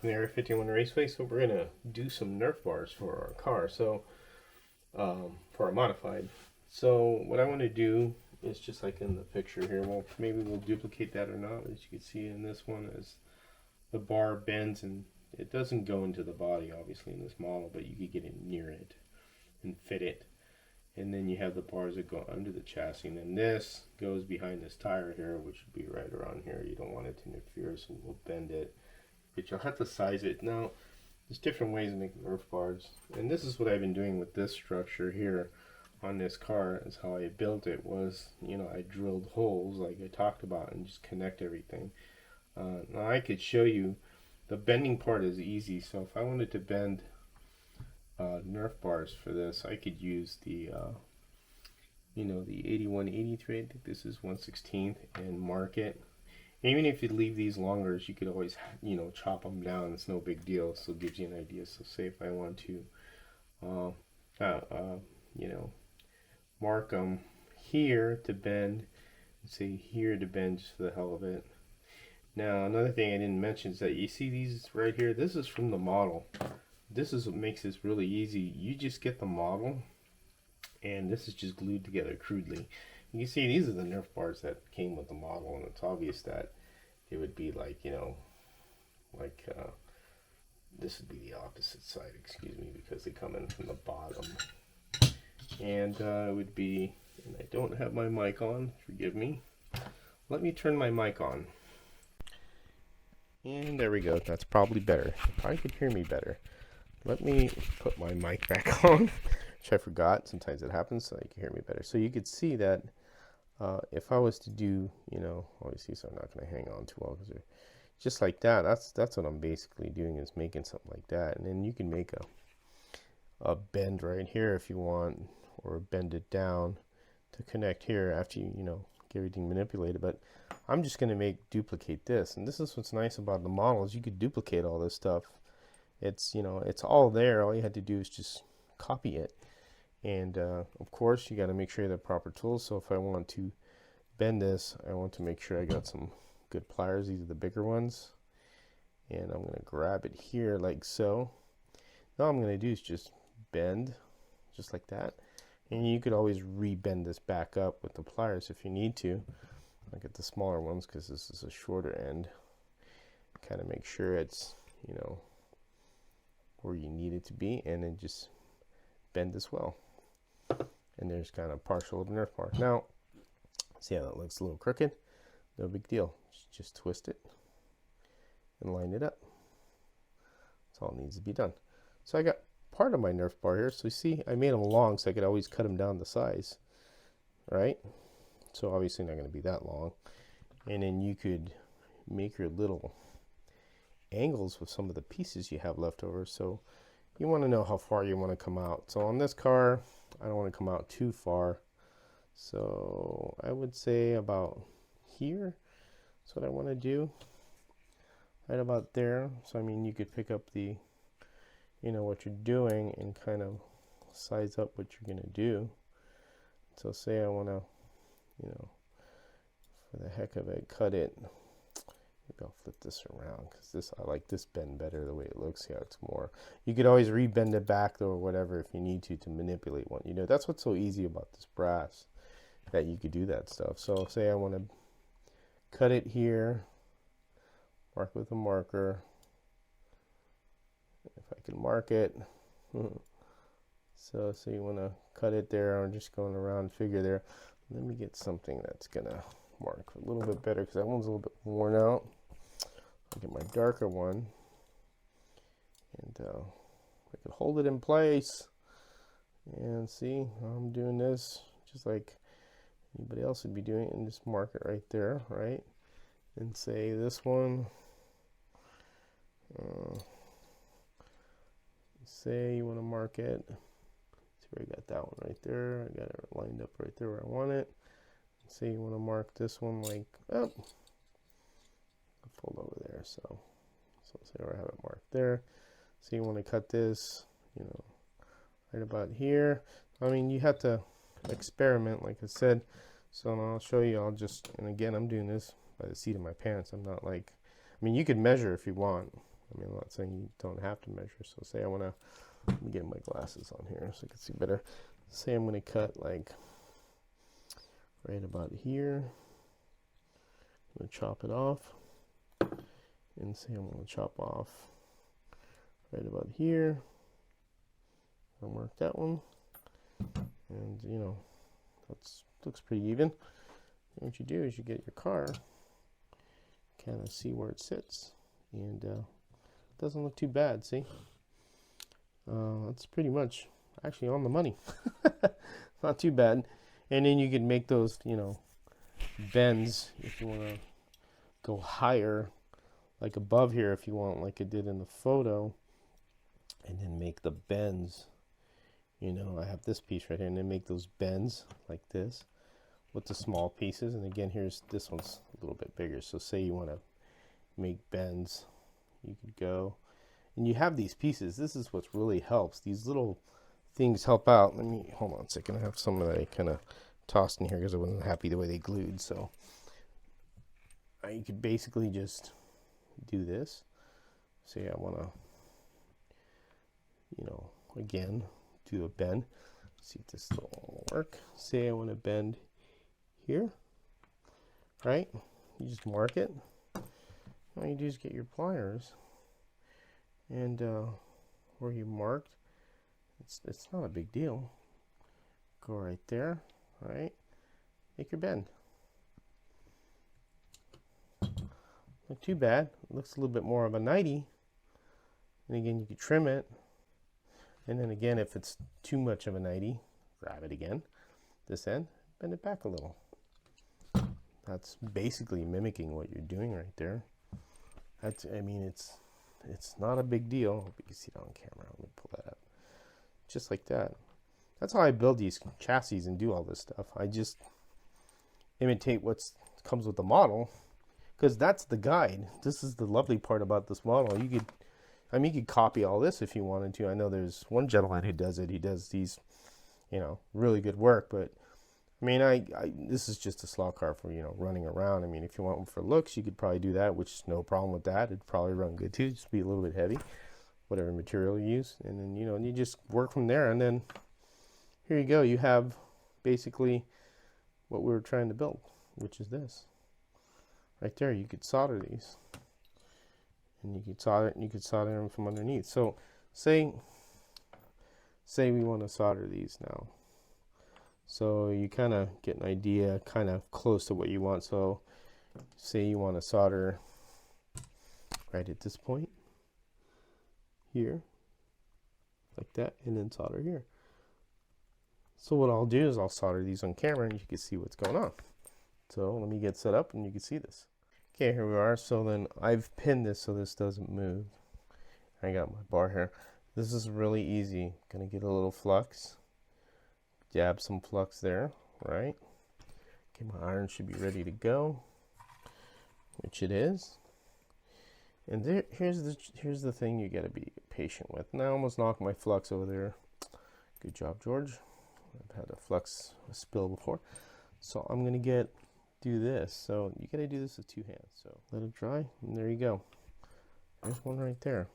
welcome to Area 51 Raceway. So we're gonna do some Nerf bars for our car. So for our modified. So what I want to do is just like in the picture here. Well, maybe we'll duplicate that or not. As you can see in this one, is the bar bends and it doesn't go into the body, obviously in this model, but you could get it near it and fit it. And then you have the bars that go under the chassis, and then this goes behind this tire here, which would be right around here. You don't want it to interfere, so we'll bend it. But you'll have to size it. Now, there's different ways to make Nerf bars, and this is what I've been doing with this structure here on this car. Is how I built it. Was, you know, I drilled holes like I talked about and just connect everything. Now I could show you the bending part is easy. So if I wanted to bend Nerf bars for this, I could use the you know, the 8183. I think this is 1/16th, and mark it. Even if you leave these longer, you could always, you know, chop them down. It's no big deal. So it gives you an idea. So say if I want to you know, mark them here to bend, and say here to bend just for the hell of it. Now another thing I didn't mention is that you see these right here, this is from the model. This is what makes this really easy. You just get the model, and this is just glued together crudely. You can see these are the Nerf bars that came with the model, and it's obvious that it would be like, you know, like this would be the opposite side, excuse me, because they come in from the bottom. And it would be, and I don't have my mic on, forgive me. Let me turn my mic on. And there we go, that's probably better. You probably could hear me better. Let me put my mic back on, which I forgot. Sometimes it happens, so you can hear me better. So you could see that if I was to do, you know, obviously, so I'm not going to hang on too well because they're just like that. That's what I'm basically doing, is making something like that. And then you can make a bend right here if you want, or bend it down to connect here after you know, get everything manipulated. But I'm just going to duplicate this, and this is what's nice about the models. You could duplicate all this stuff. It's, you know, it's all there. All you had to do is just copy it. And of course you got to make sure you have the proper tools. So if I want to bend this, I want to make sure I got some good pliers. These are the bigger ones, and I'm going to grab it here like so. Now all I'm going to do is just bend just like that, and you could always re-bend this back up with the pliers if you need to. I get the smaller ones because this is a shorter end. Kind of make sure it's, you know, where you need it to be, and then just bend as well. And there's kind of partial Nerf bar. Now, see how that looks a little crooked? No big deal. Just twist it and line it up. That's all it needs to be done. So I got part of my Nerf bar here. So you see, I made them long so I could always cut them down to size, right? So obviously not going to be that long. And then you could make your little angles with some of the pieces you have left over. So you want to know how far you want to come out. So on this car, I don't want to come out too far. So I would say about here. That's what I want to do. Right about there. So I mean, you could pick up the, you know, what you're doing and kind of size up what you're going to do. So say I want to, you know, for the heck of it, cut it. Maybe I'll flip this around because this, I like this bend better the way it looks. Yeah, it's more. You could always rebend it back though, or whatever, if you need to manipulate one. You know, that's what's so easy about this brass, that you could do that stuff. So say I want to cut it here, mark with a marker. If I can mark it. So you want to cut it there. I'm just going around figure there. Let me get something that's gonna mark a little bit better because that one's a little bit worn out. I'll get my darker one, and I can hold it in place. And see, I'm doing this just like anybody else would be doing it, and just mark it right there, right? And say this one, say you want to mark it. See where I got that one right there. I got it lined up right there where I want it. Say you want to mark this one like up. Fold over there, so say where I have it marked there. So you want to cut this, you know, right about here. I mean, you have to experiment, like I said. So I'll show you. I'll just, and again, I'm doing this by the seat of my pants. I'm not like, I mean, you could measure if you want. I mean, I'm not saying you don't have to measure. So say I want to, let me get my glasses on here so I can see better. Say I'm going to cut like right about here. I'm going to chop it off. And say I'm going to chop off right about here. I'll mark that one. And you know, that's looks pretty even. And what you do is you get your car, kind of see where it sits, and it doesn't look too bad. See, that's pretty much actually on the money. Not too bad. And then you can make those, you know, bends if you want to go higher, like above here if you want, like I did in the photo, and then make the bends. You know, I have this piece right here, and then make those bends like this with the small pieces. And again, here's this one's a little bit bigger. So say you want to make bends, you could go, and you have these pieces. This is what really helps. These little things help out. Let me hold on a second. I have some that I kind of tossed in here because I wasn't happy the way they glued. So you could basically just do this. Say I want to, you know, again, do a bend. See if this will work. Say I want to bend here, right? You just mark it. All you do is get your pliers, and where you marked, it's not a big deal. Go right there, right? Make your bend. Not too bad. It looks a little bit more of a 90. And again, you can trim it. And then again, if it's too much of a 90, grab it again, this end, bend it back a little. That's basically mimicking what you're doing right there. That's, I mean, it's not a big deal. Hope you can see it on camera. Let me pull that up. Just like that. That's how I build these chassis and do all this stuff. I just imitate what comes with the model, because that's the guide. This is the lovely part about this model. You could, I mean, you could copy all this if you wanted to. I know there's one gentleman who does it. He does these, you know, really good work. But I mean, this is just a slot car for, you know, running around. I mean, if you want one for looks, you could probably do that, which is no problem with that. It'd probably run good too. Just be a little bit heavy, whatever material you use, and then, you know, you just work from there. And then here you go. You have basically what we were trying to build, which is this right there. You could solder these. And you could solder it, and you could solder them from underneath. So say we want to solder these now. So you kind of get an idea kind of close to what you want. So say you want to solder right at this point here, like that, and then solder here. So what I'll do is I'll solder these on camera, and you can see what's going on. So let me get set up and you can see this. Okay, here we are. So then I've pinned this so this doesn't move. I got my bar here. This is really easy. Gonna get a little flux. Dab some flux there, right? Okay, my iron should be ready to go, which it is. And there, here's the thing you gotta be patient with. And I almost knocked my flux over there. Good job, George. I've had a flux spill before. So I'm gonna do this. So you gotta do this with two hands. So let it dry, and there you go. There's one right there.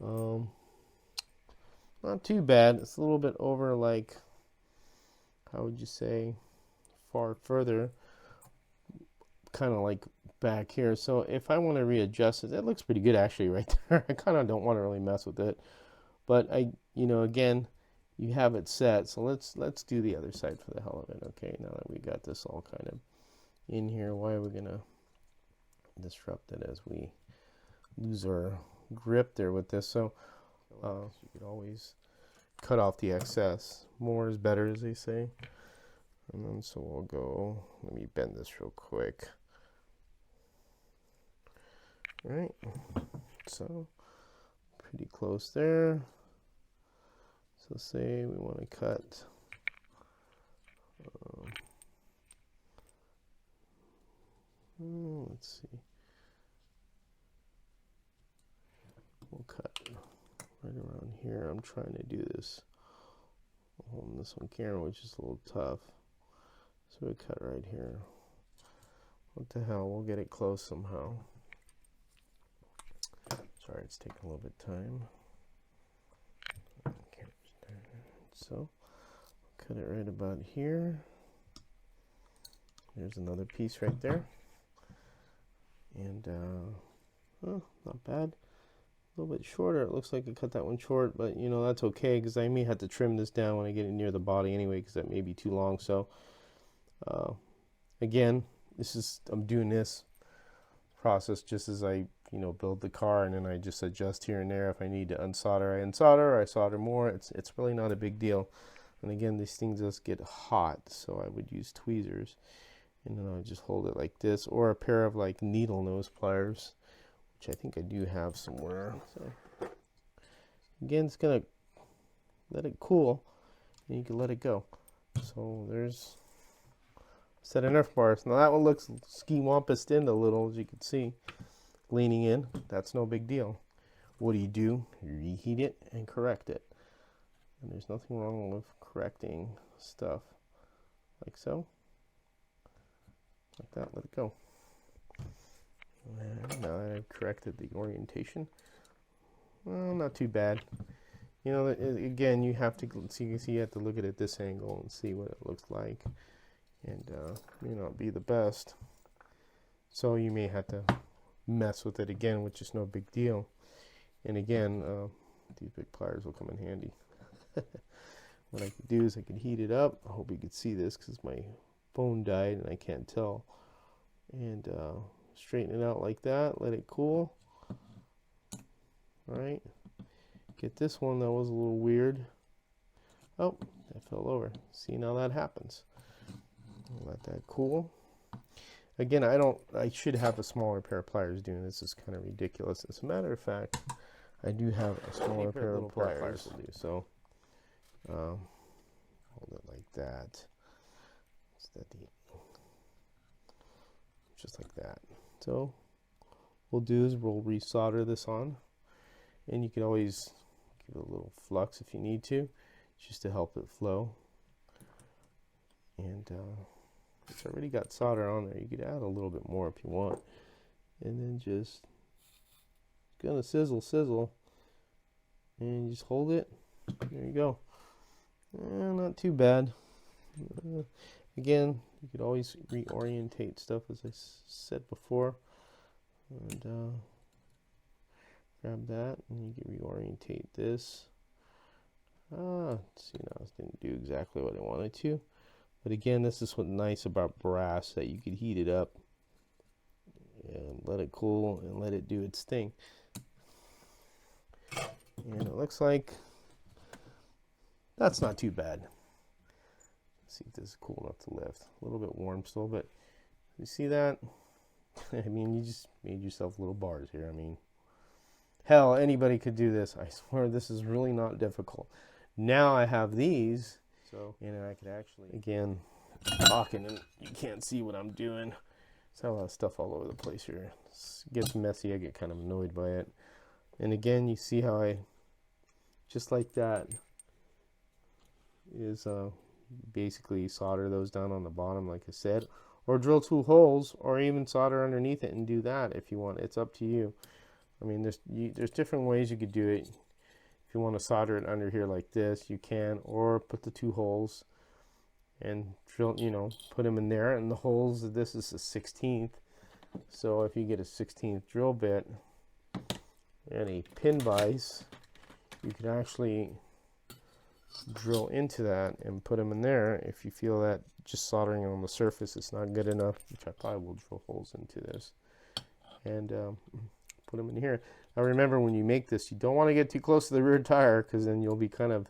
Not too bad. It's a little bit over, like, how would you say, far further, kind of like back here. So if I want to readjust it, that looks pretty good actually right there. I kind of don't want to really mess with it, but you know, again, you have it set. So let's do the other side for the hell of it. Okay, now that we got this all kind of in here, why are we gonna disrupt it as we lose our grip there with this? So you could always cut off the excess. More is better, as they say. And then so we'll go, let me bend this real quick. Right, so pretty close there. So say we want to cut let's see, we'll cut right around here. I'm trying to do this holding this on camera, which is a little tough. So we cut right here. What the hell, we'll get it close somehow. Sorry, it's taking a little bit of time. Okay, so cut it right about here. There's another piece right there. And oh, not bad. A little bit shorter. It looks like I cut that one short, but you know, that's okay because I may have to trim this down when I get it near the body anyway, because that may be too long. So again, I'm doing this process just as I build the car, and then I just adjust here and there. If I need to unsolder, I unsolder, or I solder more. It's really not a big deal. And again, these things just get hot, so I would use tweezers, and then I just hold it like this, or a pair of like needle nose pliers, which I think I do have somewhere. So again, it's gonna let it cool, and you can let it go. So there's a set of Nerf bars. Now that one looks ski-wampused in a little, as you can see, leaning in. That's no big deal. What do? You reheat it and correct it. And there's nothing wrong with correcting stuff like so. Like that, let it go. And now that I've corrected the orientation, well, not too bad. You know, again, you have to see, you have to look at it this angle and see what it looks like, and may not be the best. So you may have to mess with it again, which is no big deal. And again, these big pliers will come in handy. What I could do is I could heat it up. I hope you could see this because my phone died and I can't tell. And straighten it out like that. Let it cool. All right. Get this one that was a little weird. Oh, that fell over. See, now that happens. Let that cool. Again, I should have a smaller pair of pliers doing this. Is kind of ridiculous. As a matter of fact, I do have a smaller pair of pliers will do. So hold it like that. Just like that. So what we'll do is we'll resolder this on, and you can always give it a little flux if you need to, just to help it flow. And it's already got solder on there. You could add a little bit more if you want, and then just gonna sizzle, and you just hold it. There you go. Not too bad. Again, you could always reorientate stuff, as I said before, and grab that, and you can reorientate this. See, now this didn't do exactly what I wanted to, but again, this is what's nice about brass, that you could heat it up and let it cool and let it do its thing. And it looks like that's not too bad. Let's see if this is cool enough to lift. A little bit warm still, but you see that? I mean, you just made yourself little bars here. I mean, hell, anybody could do this. I swear this is really not difficult. Now I have these, so I could actually, again, talking and you can't see what I'm doing. There's a lot of stuff all over the place here. It gets messy. I get kind of annoyed by it. And again, you see how I, just like that, is basically solder those down on the bottom, like I said, or drill 2 holes, or even solder underneath it and do that if you want. It's up to you. I mean, there's different ways you could do it. If you want to solder it under here like this, you can, or put the 2 holes and drill, put them in there. And the holes, this is a 16th, so if you get a 16th drill bit and a pin vise, you can actually drill into that and put them in there. If you feel that just soldering on the surface is not good enough, which I probably will drill holes into this and put them in here. Now remember, when you make this, you don't want to get too close to the rear tire, because then you'll be kind of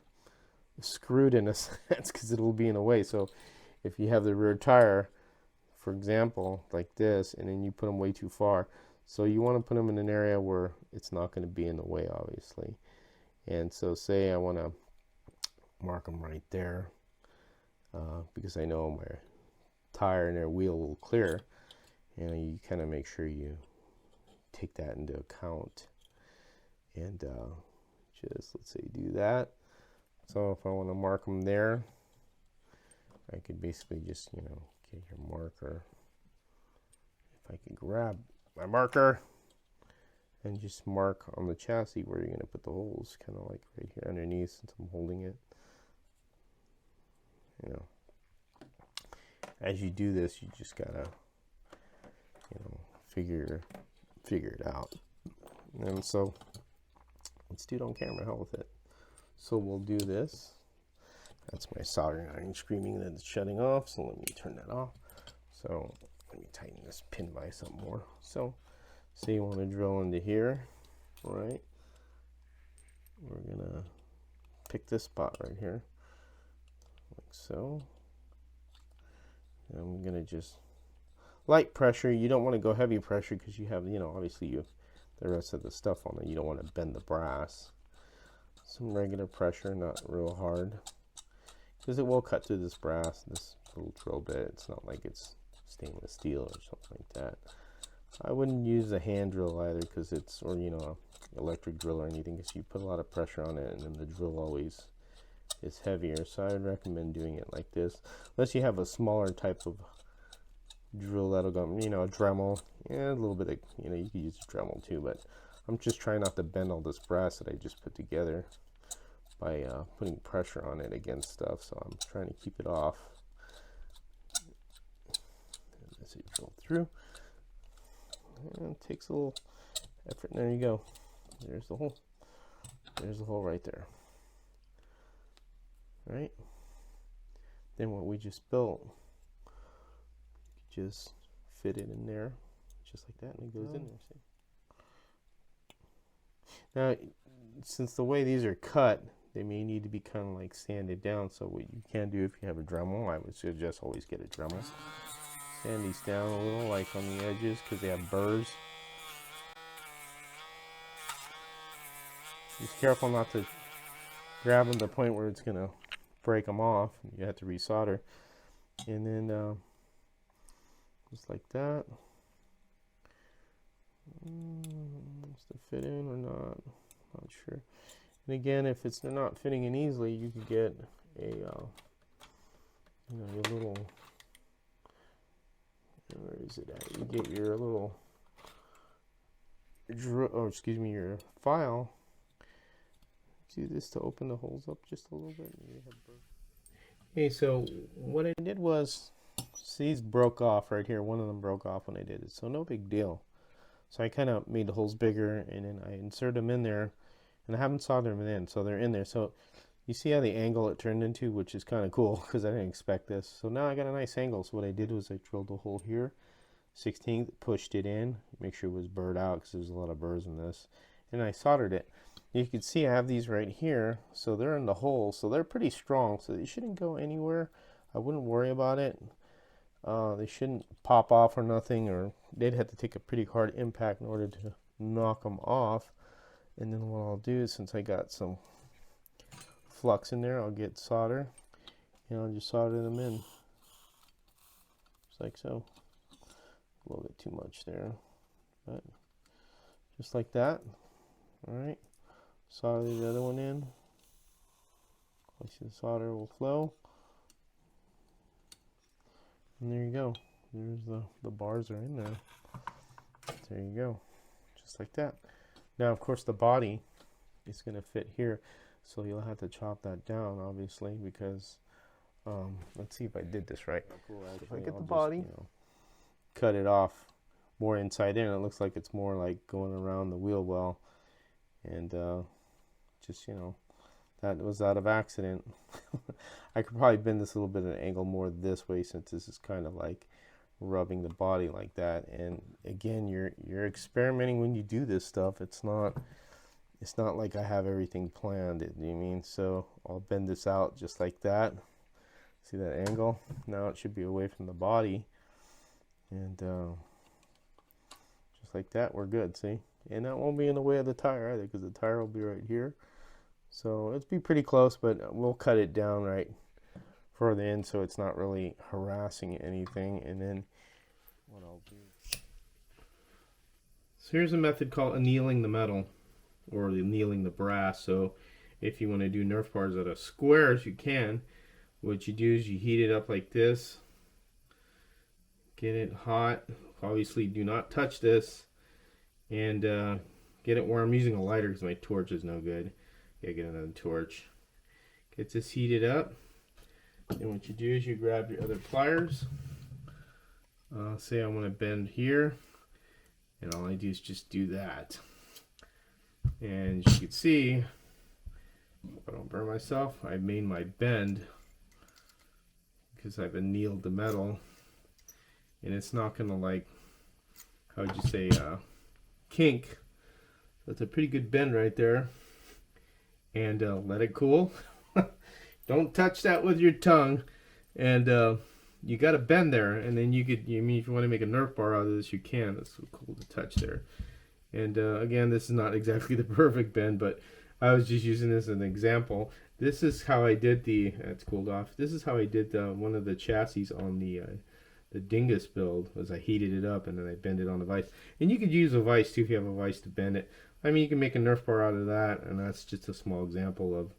screwed in a sense, because it'll be in the way. So if you have the rear tire, for example, like this, and then you put them way too far, so you want to put them in an area where it's not going to be in the way, obviously. And so say I want to mark them right there, because I know my tire and their wheel will clear, and you kind of make sure you take that into account. And just, let's say, do that. So if I want to mark them there, I could basically just, get your marker. If I could grab my marker and just mark on the chassis where you're going to put the holes, kind of like right here underneath since I'm holding it. You know, as you do this, you just gotta, you know, figure it out. And so let's do it on camera. Hell with it. So we'll do this. That's my soldering iron screaming that it's shutting off. So let me turn that off. So let me tighten this pin vise up more. So say you want to drill into here, right? We're gonna pick this spot right here, like so. And I'm gonna just light pressure. You don't want to go heavy pressure because you have, you know, obviously you have the rest of the stuff on it. You don't want to bend the brass. Some regular pressure, not real hard, because it will cut through this brass, this little drill bit. It's not like it's stainless steel or something like that. I wouldn't use a hand drill either, because it's, or you know, electric drill or anything, because you put a lot of pressure on it and then the drill always is heavier. So I would recommend doing it like this, unless you have a smaller type of drill that'll go, you know, a Dremel. Yeah, a little bit of, you know, you could use a Dremel too, but I'm just trying not to bend all this brass that I just put together by putting pressure on it against stuff. So I'm trying to keep it off. And as you drill through, and it takes a little effort. And there you go. There's the hole. There's the hole right there. Right. Then what we just built, just fit it in there, just like that, and it goes in there. See? Now, since the way these are cut, they may need to be kind of like sanded down. So what you can do if you have a Dremel, I would suggest always get a Dremel. Sand these down a little, like on the edges, because they have burrs. Just careful not to grab them to the point where it's going to break them off. You have to resolder. And then just like that. Does it fit in or not? Not sure. And again, if they're not fitting in easily, you could get a you know, your little, where is it at? You get your little your file. Do this to open the holes up just a little bit. Okay, so what I did was, these broke off right here. One of them broke off when I did it, so no big deal. So I kind of made the holes bigger, and then I inserted them in there, and I haven't soldered them in, so they're in there. So you see how the angle it turned into, which is kind of cool because I didn't expect this. So now I got a nice angle. So what I did was I drilled a hole here, 16th, pushed it in, make sure it was burred out because there's a lot of burrs in this, and I soldered it. You can see I have these right here, so they're in the hole, so they're pretty strong, so they shouldn't go anywhere. I wouldn't worry about it. They shouldn't pop off or nothing, or they'd have to take a pretty hard impact in order to knock them off. And then what I'll do is, since I got some flux in there, I'll get solder, and I'll just solder them in, just like so. A little bit too much there, but just like that. All right, solder the other one in. I see the solder will flow. And there you go. There's the bars are in there. There you go. Just like that. Now, of course, the body is going to fit here. So you'll have to chop that down, obviously, because, let's see if I did this right. Cool, if I get the body, you know, cut it off more inside in. It looks like it's more like going around the wheel well. And just, you know, that was out of accident. I could probably bend this a little bit at an angle more this way, since this is kind of like rubbing the body like that. And again, you're experimenting when you do this stuff. It's not like I have everything planned. You know what I mean? So I'll bend this out just like that. See that angle? Now it should be away from the body, and just like that, we're good. See, and that won't be in the way of the tire either, because the tire will be right here. So it'll be pretty close, but we'll cut it down right further in so it's not really harassing anything. And then what I'll do. So here's a method called annealing the metal, or annealing the brass. So if you want to do Nerf bars out of squares, you can. What you do is you heat it up like this. Get it hot. Obviously do not touch this. And get it where I'm using a lighter because my torch is no good. Yeah, get another torch. Get this heated up. Then what you do is you grab your other pliers. Say I want to bend here, and all I do is just do that. And as you can see, if I don't burn myself, I made my bend because I've annealed the metal, and it's not gonna, like, how would you say, kink. That's a pretty good bend right there. And let it cool. Don't touch that with your tongue. And you got to bend there, and then you could, I mean, if you want to make a Nerf bar out of this, you can. That's so cool to touch there. And again, this is not exactly the perfect bend, but I was just using this as an example. This is how I did the, it's cooled off. This is how I did one of the chassis on the Dingus build, was I heated it up and then I bend it on the vise. And you could use a vise too if you have a vise to bend it. I mean, you can make a Nerf bar out of that, and that's just a small example of,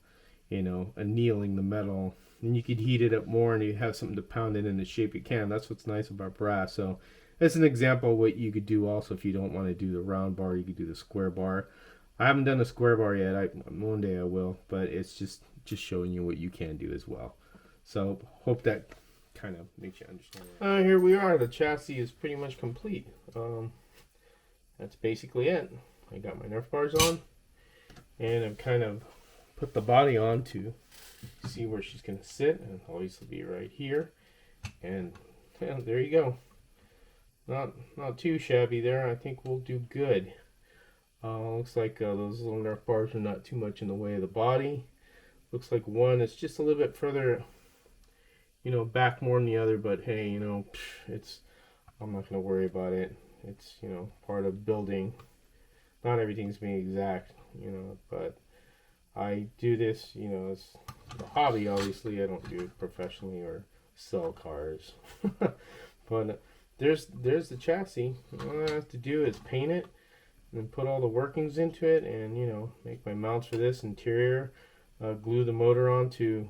you know, annealing the metal. And you could heat it up more and you have something to pound it in the shape you can. That's what's nice about brass. So that's an example of what you could do also. If you don't want to do the round bar, you could do the square bar. I haven't done a square bar yet. One day I will, but it's just showing you what you can do as well. So hope that kind of makes you understand. Here we are. The chassis is pretty much complete. That's basically it. I got my Nerf bars on, and I've kind of put the body on to see where she's going to sit, and it'll obviously be right here. And yeah, there you go. Not too shabby there. I think we'll do good. Looks like those little Nerf bars are not too much in the way of the body. Looks like one is just a little bit further, you know, back more than the other, but hey, you know, I'm not going to worry about it. It's, you know, part of building. Not everything's being exact, you know, but I do this, you know, as a hobby. Obviously, I don't do it professionally or sell cars. But there's the chassis. All I have to do is paint it and put all the workings into it, and, you know, make my mounts for this interior. Glue the motor onto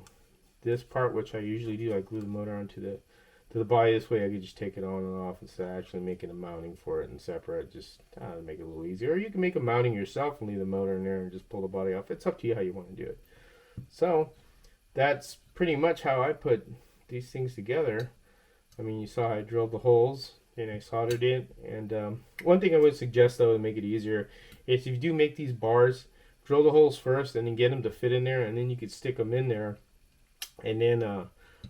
this part, which I usually do. I glue the motor onto the body. This way I could just take it on and off instead of actually making a mounting for it and separate. Just to make it a little easier. Or you can make a mounting yourself and leave the motor in there and just pull the body off. It's up to you how you want to do it. So that's pretty much how I put these things together. I mean, you saw I drilled the holes and I soldered it. And one thing I would suggest, though, to make it easier, is if you do make these bars, drill the holes first and then get them to fit in there, and then you could stick them in there, and then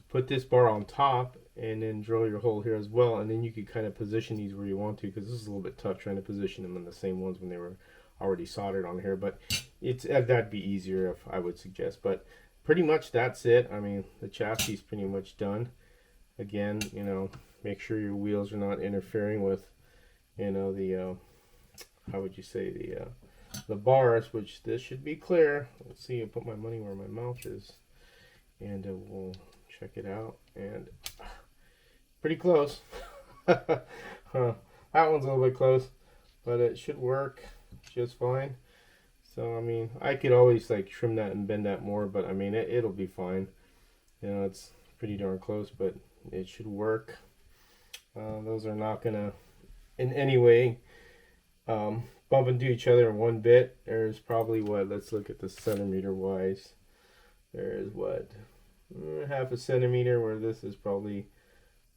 put this bar on top, and then drill your hole here as well, and then you could kind of position these where you want to, because this is a little bit tough trying to position them in the same ones when they were already soldered on here. But it's that'd be easier, if I would suggest. But pretty much that's it. I mean, the chassis is pretty much done. Again, you know, make sure your wheels are not interfering with, you know, the how would you say, the bars, which this should be clear. Let's see, I'll put my money where my mouth is, and we'll check it out. And pretty close. That one's a little bit close, but it should work just fine. So I mean, I could always like trim that and bend that more, but I mean, it'll be fine. You know, it's pretty darn close, but it should work. Those are not gonna in any way bump into each other in one bit. There's probably, what, let's look at the centimeter wise. There's what, half a centimeter, where this is probably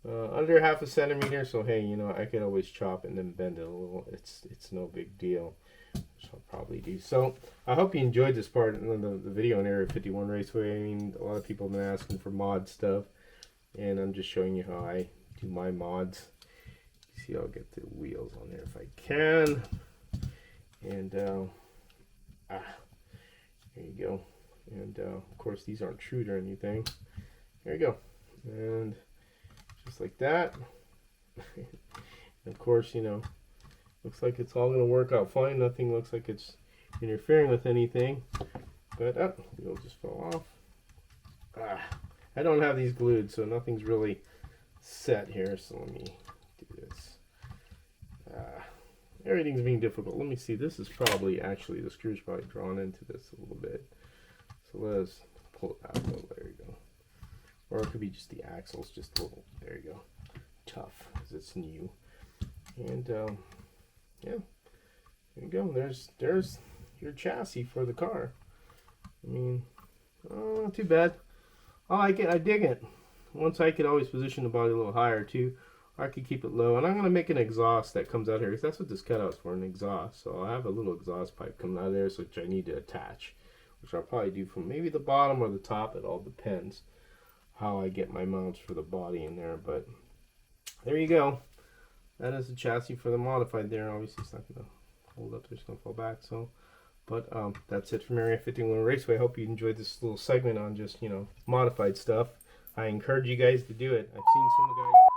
under half a centimeter. So hey, you know, I could always chop and then bend it a little. It's no big deal, which I'll probably do. So I hope you enjoyed this part of the video on Area 51 Raceway. I mean, a lot of people have been asking for mod stuff, and I'm just showing you how I do my mods. You see, I'll get the wheels on there if I can. And there you go. And of course, these aren't true or anything. There you go. And just like that. And of course, you know, looks like it's all going to work out fine. Nothing looks like it's interfering with anything. But the wheel just fell off. I don't have these glued, so nothing's really set here. So let me do this. Everything's being difficult. Let me see. This is probably, actually, the screw's probably drawn into this a little bit. So let's pull it out. Oh, there you go. Or it could be just the axles, just a little. There you go. Tough, because it's new. And yeah, There you go. There's your chassis for the car. I mean, oh, not too bad. I like it. I dig it. Once I could always position the body a little higher too, or I could keep it low. And I'm gonna make an exhaust that comes out here because that's what this cutout's for, an exhaust. So I have a little exhaust pipe coming out of there, which I need to attach, which I'll probably do from maybe the bottom or the top. It all depends how I get my mounts for the body in there. But there you go. That is the chassis for the modified there. Obviously, it's not gonna hold up. It's gonna fall back. So. But that's it from Area 51 Raceway. I hope you enjoyed this little segment on just, modified stuff. I encourage you guys to do it. I've seen some of the guys